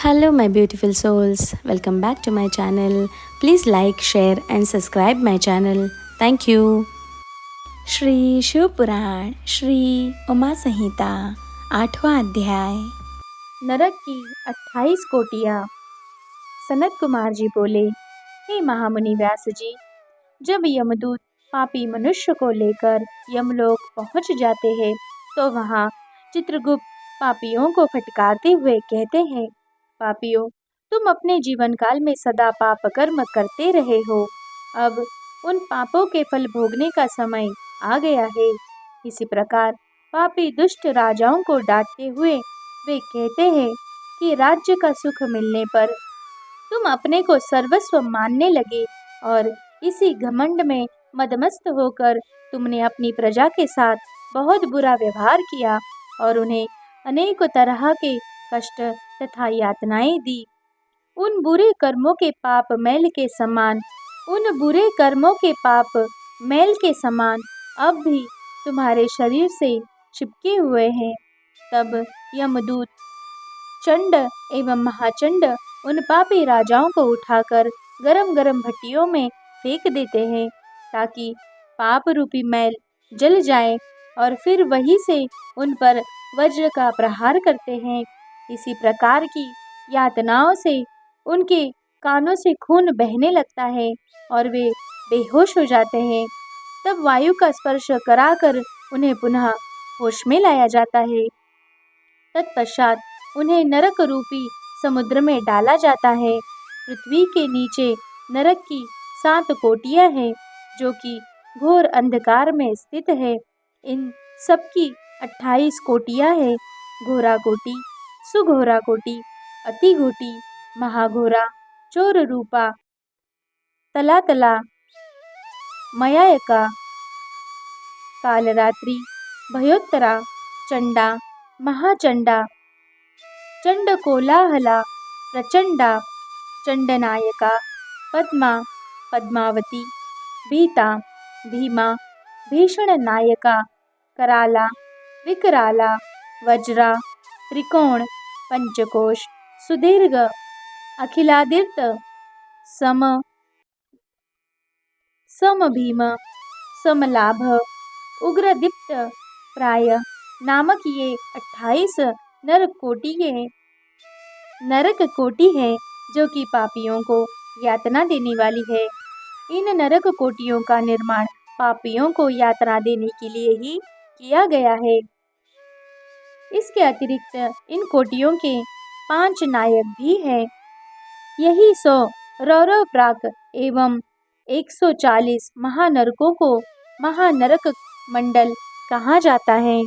Hello, my beautiful souls. Welcome back to my channel. Please like, share, and subscribe my channel. Thank you. Shri Shivpuran Shri Uma संहिता 8वां अध्याय। नरक की 28 कोटियाँ। सनत कुमार जी बोले, हे महामुनि व्यास जी, जब यमदूत पापी मनुष्य को लेकर यमलोक पहुंच जाते हैं तो वहां चित्रगुप्त पापियों को फटकारते हुए कहते हैं, पापियों, तुम अपने जीवन काल में सदा पाप कर्म करते रहे हो। अब उन पापों के फल भोगने का समय आ गया है। इसी प्रकार पापी दुष्ट राजाओं को डांटते हुए वे कहते हैं कि राज्य का सुख मिलने पर तुम अपने को सर्वस्व मानने लगे और इसी घमंड में मदमस्त होकर तुमने अपनी प्रजा के साथ बहुत बुरा व्यवहार किया और उन्हें अनेक तरह के कष्ट तथा यातनाएं दी। उन बुरे कर्मों के पाप मैल के समान अब भी तुम्हारे शरीर से चिपके हुए हैं। तब यमदूत चंड एवं महाचंड उन पापी राजाओं को उठाकर गरम गरम भट्टियों में फेंक देते हैं ताकि पाप रूपी मैल जल जाए और फिर वहीं से उन पर वज्र का प्रहार करते हैं। इसी प्रकार की यातनाओं से उनके कानों से खून बहने लगता है और वे बेहोश हो जाते हैं। तब वायु का स्पर्श कराकर उन्हें पुनः होश में लाया जाता है। तत्पश्चात उन्हें नरक रूपी समुद्र में डाला जाता है। पृथ्वी के नीचे नरक की 7 कोटियां हैं जो कि घोर अंधकार में स्थित है। इन सबकी 28 कोटियां हैं, घोरा कोटि, सुघोरा कोटि, अतिघोटी, महाघोरा, चोर रूपा, तलातला, मयायका, कालरात्रि, भयोत्तरा, चंडा, महाचंडा, चंडकोलाहला, प्रचंडा, चंडनायका, पद्मा, पद्मावती, भीता, भीमा, भीषण नायका, कराला, विकराला, वज्रा, त्रिकोण, पंचकोश, सुदीर्घ, अखिलादीर्त, समभीम, समलाभ, उग्रदीप्त प्राय नामक ये 28 नरक कोटि है जो कि पापियों को यातना देने वाली है। इन नरक कोटियों का निर्माण पापियों को यातना देने के लिए ही किया गया है। इसके अतिरिक्त इन कोटियों के 5 नायक भी हैं। यही 100 रौरव प्राक एवं 140 महानरकों को महानरक मंडल कहा जाता है।